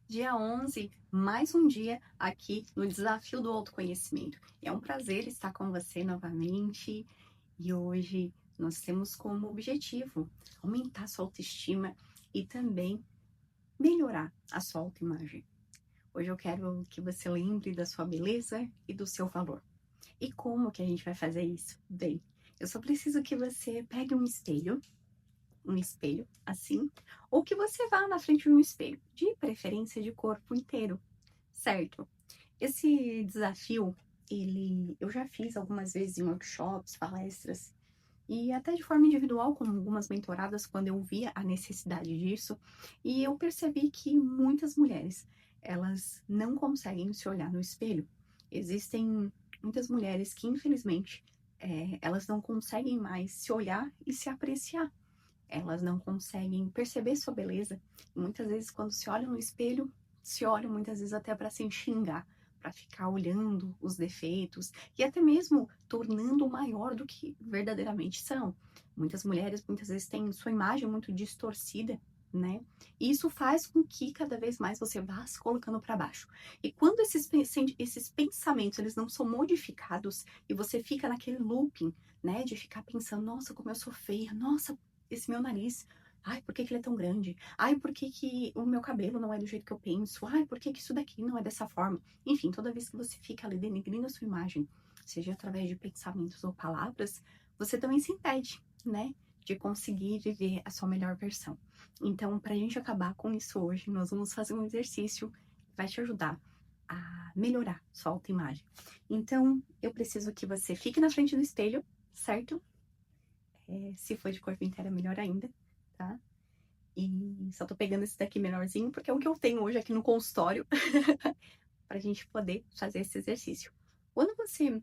Dia 11, mais um dia aqui no Desafio do Autoconhecimento. É um prazer estar com você novamente e hoje nós temos como objetivo aumentar sua autoestima e também melhorar a sua autoimagem. Hoje eu quero que você lembre da sua beleza e do seu valor. E como que a gente vai fazer isso? Bem, eu só preciso que você pegue um espelho, assim, ou que você vá na frente de um espelho, de preferência de corpo inteiro, certo? Esse desafio, eu já fiz algumas vezes em workshops, palestras, e até de forma individual, com algumas mentoradas, quando eu via a necessidade disso, e eu percebi que muitas mulheres, elas não conseguem se olhar no espelho. Existem muitas mulheres que, infelizmente, elas não conseguem mais se olhar e se apreciar. Elas não conseguem perceber sua beleza. E muitas vezes, quando se olham no espelho, se olham muitas vezes até para se enxingar, para ficar olhando os defeitos e até mesmo tornando maior do que verdadeiramente são. Muitas mulheres muitas vezes têm sua imagem muito distorcida, né? E isso faz com que cada vez mais você vá se colocando para baixo. E quando esses pensamentos eles não são modificados e você fica naquele looping, né, de ficar pensando, nossa, como eu sou feia, nossa, esse meu nariz, ai, por que que ele é tão grande? Ai, por que que o meu cabelo não é do jeito que eu penso? Ai, por que que isso daqui não é dessa forma? Enfim, toda vez que você fica ali denegrindo a sua imagem, seja através de pensamentos ou palavras, você também se impede, né, de conseguir viver a sua melhor versão. Então, pra gente acabar com isso hoje, nós vamos fazer um exercício que vai te ajudar a melhorar sua autoimagem. Então, eu preciso que você fique na frente do espelho, certo? Se for de corpo inteiro, é melhor ainda, tá? E só tô pegando esse daqui menorzinho, porque é o que eu tenho hoje aqui no consultório, pra gente poder fazer esse exercício. Quando você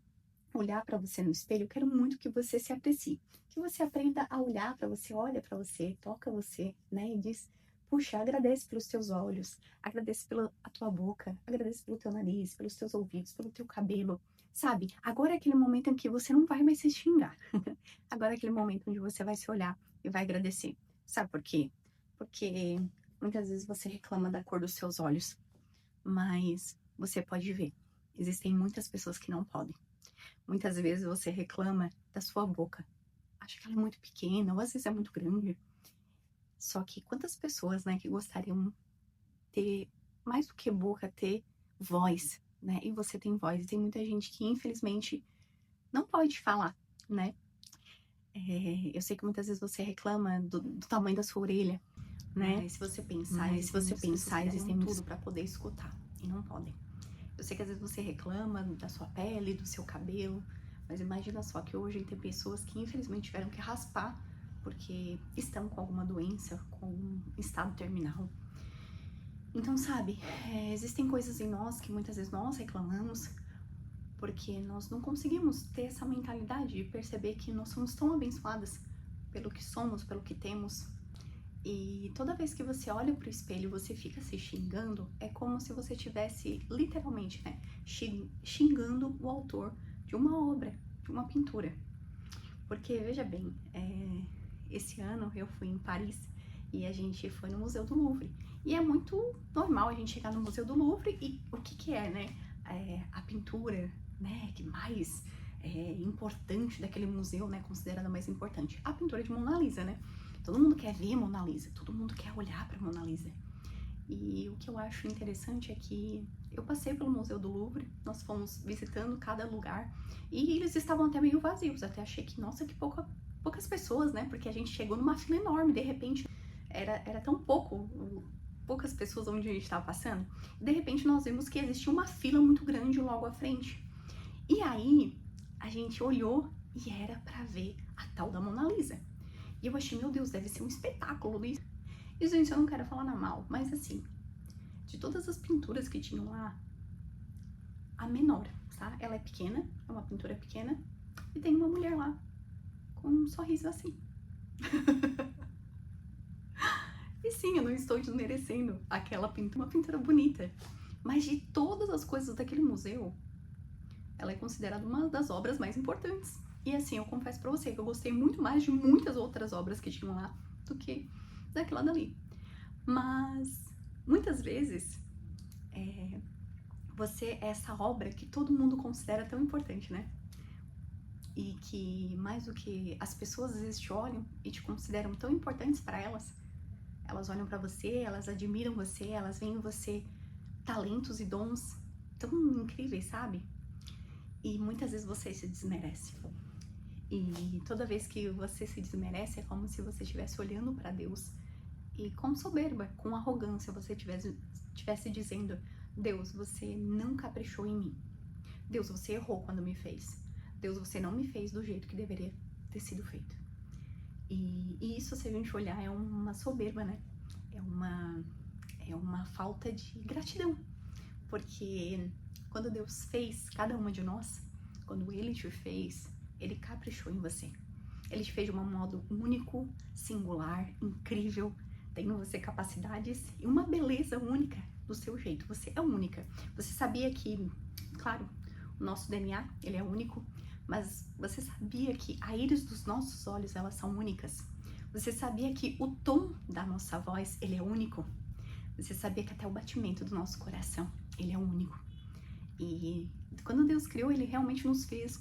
olhar pra você no espelho, eu quero muito que você se aprecie. Que você aprenda a olhar pra você, olha pra você, toca você, né? E diz, puxa, agradece pelos teus olhos, agradece pela a tua boca, agradece pelo teu nariz, pelos teus ouvidos, pelo teu cabelo. Sabe? Agora é aquele momento em que você não vai mais se xingar. Agora é aquele momento onde você vai se olhar e vai agradecer. Sabe por quê? Porque muitas vezes você reclama da cor dos seus olhos, mas você pode ver. Existem muitas pessoas que não podem. Muitas vezes você reclama da sua boca. Acha que ela é muito pequena, ou às vezes é muito grande. Só que quantas pessoas, né, que gostariam ter, mais do que boca, ter voz, né? E você tem voz. E tem muita gente que, infelizmente, não pode falar, né? Eu sei que muitas vezes você reclama do tamanho da sua orelha, né? Mas se você pensar, existem tudo para poder escutar e não podem. Eu sei que às vezes você reclama da sua pele, do seu cabelo, mas imagina só que hoje tem pessoas que infelizmente tiveram que raspar porque estão com alguma doença, com um estado terminal. Então, sabe, existem coisas em nós que muitas vezes nós reclamamos porque nós não conseguimos ter essa mentalidade de perceber que nós somos tão abençoadas pelo que somos, pelo que temos. E toda vez que você olha pro espelho e você fica se xingando, é como se você tivesse, literalmente, né, xingando o autor de uma obra, de uma pintura. Porque, veja bem, esse ano eu fui em Paris e a gente foi no Museu do Louvre. E é muito normal a gente chegar no Museu do Louvre e o que que é, né? A pintura, né, que mais importante daquele museu, né, considerada mais importante. A pintura de Mona Lisa, né? Todo mundo quer ver Mona Lisa, todo mundo quer olhar para Mona Lisa. E o que eu acho interessante é que eu passei pelo Museu do Louvre, nós fomos visitando cada lugar e eles estavam até meio vazios. Até achei que, nossa, que poucas pessoas, né? Porque a gente chegou numa fila enorme, de repente era tão poucas pessoas onde a gente estava passando. De repente nós vimos que existia uma fila muito grande logo à frente. E aí a gente olhou e era para ver a tal da Mona Lisa. E eu achei, meu Deus, deve ser um espetáculo isso. E, gente, eu não quero falar na mal, mas assim, de todas as pinturas que tinham lá, a menor, tá? Ela é pequena, é uma pintura pequena, e tem uma mulher lá, com um sorriso assim. E sim, eu não estou desmerecendo aquela pintura, uma pintura bonita. Mas de todas as coisas daquele museu, ela é considerada uma das obras mais importantes. E assim, eu confesso pra você que eu gostei muito mais de muitas outras obras que tinham lá do que daquela dali. Mas muitas vezes Você é essa obra que todo mundo considera tão importante, né? E que mais do que as pessoas às vezes te olham e te consideram tão importantes para elas, elas olham para você, elas admiram você, elas veem em você talentos e dons tão incríveis, sabe? E muitas vezes você se desmerece. E toda vez que você se desmerece é como se você estivesse olhando para Deus e com soberba, com arrogância, você estivesse dizendo: Deus, você não caprichou em mim. Deus, você errou quando me fez. Deus, você não me fez do jeito que deveria ter sido feito. E isso, se a gente olhar, é uma soberba, né? É uma falta de gratidão. Porque quando Deus fez cada uma de nós, quando Ele te fez, Ele caprichou em você. Ele te fez de um modo único, singular, incrível, tem em você capacidades e uma beleza única do seu jeito. Você é única. Você sabia que, claro, o nosso DNA, ele é único, mas você sabia que a íris dos nossos olhos, elas são únicas? Você sabia que o tom da nossa voz, ele é único? Você sabia que até o batimento do nosso coração, ele é único? E quando Deus criou, ele realmente nos fez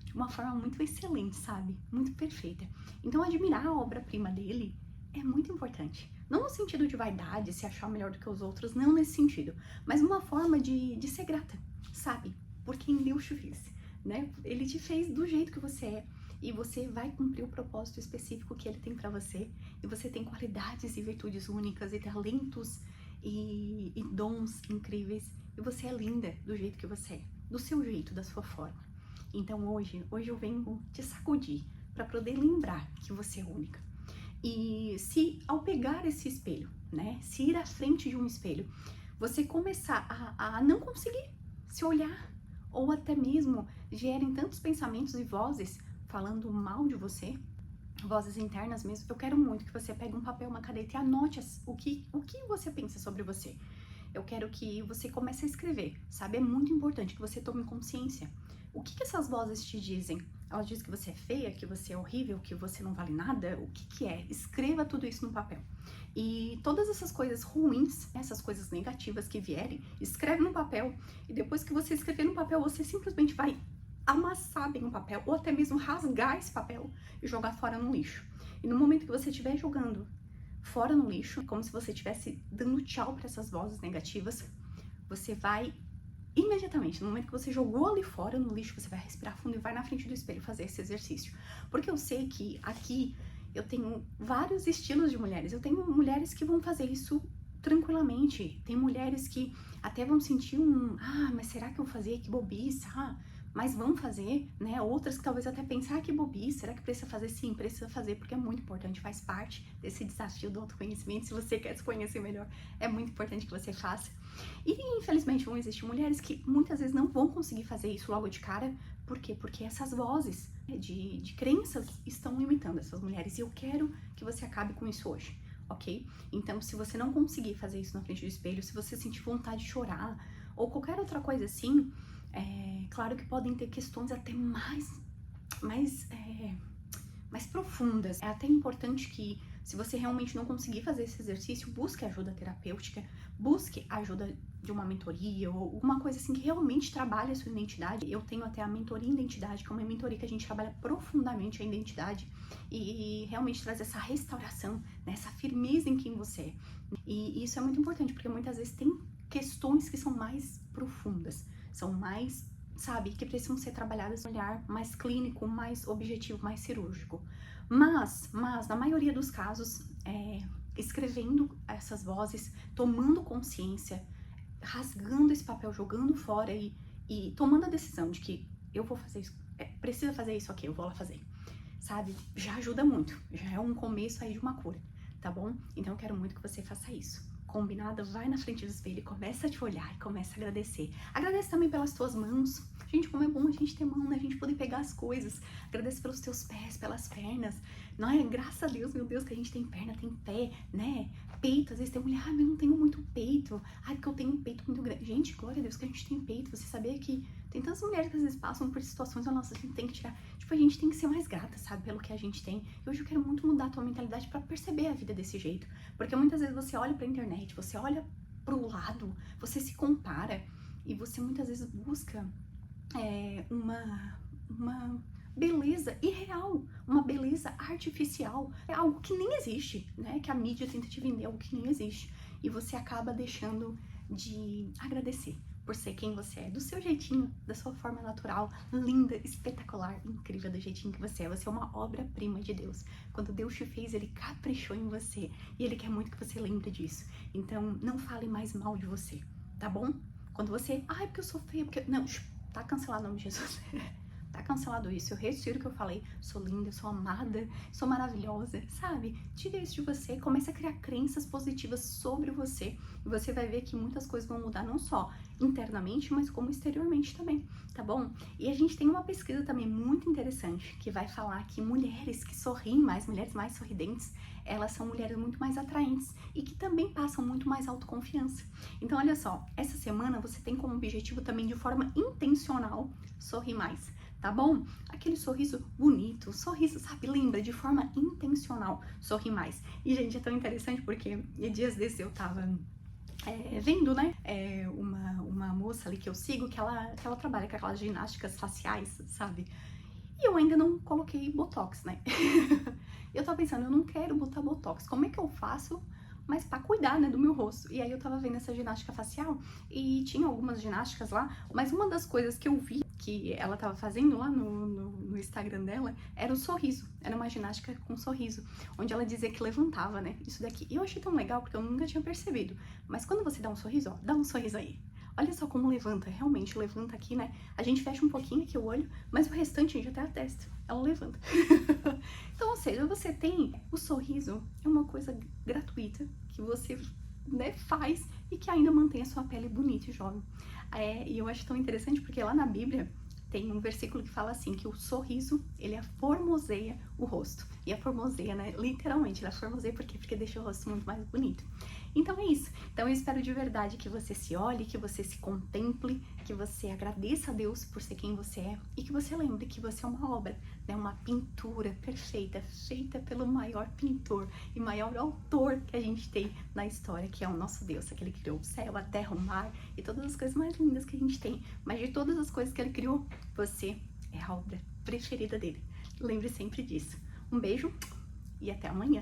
de uma forma muito excelente, sabe? Muito perfeita. Então, admirar a obra-prima dele é muito importante. Não no sentido de vaidade, se achar melhor do que os outros, não nesse sentido. Mas uma forma de ser grata, sabe? Por quem Deus te fez, né? Ele te fez do jeito que você é. E você vai cumprir o propósito específico que ele tem pra você. E você tem qualidades e virtudes únicas, e talentos e dons incríveis. E você é linda do jeito que você é. Do seu jeito, da sua forma. Então hoje eu venho te sacudir para poder lembrar que você é única. E se ao pegar esse espelho, né, se ir à frente de um espelho, você começar a não conseguir se olhar, ou até mesmo gerem tantos pensamentos e vozes falando mal de você, vozes internas mesmo, eu quero muito que você pegue um papel, uma caneta e anote o que você pensa sobre você. Eu quero que você comece a escrever, sabe? É muito importante que você tome consciência. O que essas vozes te dizem? Elas dizem que você é feia, que você é horrível, que você não vale nada? O que é? Escreva tudo isso no papel. E todas essas coisas ruins, essas coisas negativas que vierem, escreve no papel. E depois que você escrever no papel, você simplesmente vai amassar bem o papel, ou até mesmo rasgar esse papel e jogar fora no lixo. E no momento que você estiver jogando fora no lixo, como se você estivesse dando tchau para essas vozes negativas, você vai imediatamente, no momento que você jogou ali fora no lixo, você vai respirar fundo e vai na frente do espelho fazer esse exercício. Porque eu sei que aqui eu tenho vários estilos de mulheres. Eu tenho mulheres que vão fazer isso tranquilamente. Tem mulheres que até vão sentir mas será que eu vou fazer? Que bobice, mas vão fazer, né? Outras que talvez até pensar que bobice, será que precisa fazer? Sim, precisa fazer, porque é muito importante, faz parte desse desafio do autoconhecimento. Se você quer se conhecer melhor, é muito importante que você faça. E infelizmente vão existir mulheres que muitas vezes não vão conseguir fazer isso logo de cara. Por quê? Porque essas vozes de crenças estão limitando essas mulheres. E eu quero que você acabe com isso hoje, ok? Então, se você não conseguir fazer isso na frente do espelho, se você sentir vontade de chorar ou qualquer outra coisa assim, claro que podem ter questões até mais profundas. É até importante que, se você realmente não conseguir fazer esse exercício, busque ajuda terapêutica, busque ajuda de uma mentoria ou alguma coisa assim que realmente trabalhe a sua identidade. Eu tenho até a mentoria em identidade, que é uma mentoria que a gente trabalha profundamente a identidade e realmente traz essa restauração, né, essa firmeza em quem você é. E isso é muito importante, porque muitas vezes tem questões que são mais profundas, são mais, sabe, que precisam ser trabalhadas com um olhar mais clínico, mais objetivo, mais cirúrgico. Mas na maioria dos casos, escrevendo essas vozes, tomando consciência, rasgando esse papel, jogando fora e tomando a decisão de que eu vou fazer isso, precisa fazer isso aqui, eu vou lá fazer, sabe? Já ajuda muito, já é um começo aí de uma cura, tá bom? Então eu quero muito que você faça isso. Combinado? Vai na frente do espelho e começa a te olhar e começa a agradecer. Agradece também pelas tuas mãos. Gente, como é bom a gente ter mão, né? A gente poder pegar as coisas. Agradece pelos teus pés, pelas pernas. Não é? Graças a Deus, meu Deus, que a gente tem perna, tem pé, né? Peito, às vezes tem mulher, mas eu não tenho muito peito. Porque eu tenho um peito muito grande. Gente, glória a Deus que a gente tem peito. Você sabia que tem tantas mulheres que às vezes passam por situações, nossa, a gente tem que tirar. Tipo, a gente tem que ser mais grata, sabe? Pelo que a gente tem. E hoje eu quero muito mudar a tua mentalidade pra perceber a vida desse jeito. Porque muitas vezes você olha pra internet, você olha pro lado, você se compara e você muitas vezes busca uma beleza irreal, uma beleza artificial, é algo que nem existe, né? Que a mídia tenta te vender algo que nem existe. E você acaba deixando de agradecer por ser quem você é, do seu jeitinho, da sua forma natural, linda, espetacular, incrível do jeitinho que você é. Você é uma obra-prima de Deus. Quando Deus te fez, Ele caprichou em você e Ele quer muito que você lembre disso. Então, não fale mais mal de você, tá bom? Quando você, ai, porque eu sou feia, porque... Não, tá cancelado o nome de Jesus. Tá cancelado isso. Eu retiro o que eu falei. Sou linda, sou amada, sou maravilhosa, sabe? Tira isso de você, comece a criar crenças positivas sobre você. E você vai ver que muitas coisas vão mudar, não só internamente, mas como exteriormente também, tá bom? E a gente tem uma pesquisa também muito interessante que vai falar que mulheres que sorriem mais, mulheres mais sorridentes, elas são mulheres muito mais atraentes e que também passam muito mais autoconfiança. Então, olha só, essa semana você tem como objetivo também, de forma intencional, sorrir mais, tá bom? Aquele sorriso bonito, sorriso, sabe, lembra, de forma intencional, sorrir mais. E, gente, é tão interessante porque dias desses eu tava vendo, né, uma moça ali que eu sigo, que ela trabalha com aquelas ginásticas faciais, sabe? E eu ainda não coloquei botox, né? Eu tava pensando, eu não quero botar botox, como é que eu faço? Mas pra cuidar, né, do meu rosto. E aí eu tava vendo essa ginástica facial e tinha algumas ginásticas lá, mas uma das coisas que eu vi que ela tava fazendo lá no Instagram dela era o sorriso. Era uma ginástica com sorriso, onde ela dizia que levantava, né, isso daqui. E eu achei tão legal porque eu nunca tinha percebido. Mas quando você dá um sorriso, ó, dá um sorriso aí. Olha só como levanta, realmente levanta aqui, né? A gente fecha um pouquinho aqui o olho, mas o restante, gente, até a testa, ela levanta. Então, ou seja, você tem o sorriso, é uma coisa gratuita que você, né, faz e que ainda mantém a sua pele bonita e jovem. E eu acho tão interessante porque lá na Bíblia tem um versículo que fala assim, que o sorriso, ele aformoseia o rosto. E aformoseia, né, literalmente, ele aformoseia por quê? Porque deixa o rosto muito mais bonito. Então é isso. Então eu espero de verdade que você se olhe, que você se contemple, que você agradeça a Deus por ser quem você é e que você lembre que você é uma obra, né, uma pintura perfeita, feita pelo maior pintor e maior autor que a gente tem na história, que é o nosso Deus, aquele que criou o céu, a terra, o mar e todas as coisas mais lindas que a gente tem. Mas de todas as coisas que ele criou, você é a obra preferida dele. Lembre sempre disso. Um beijo e até amanhã.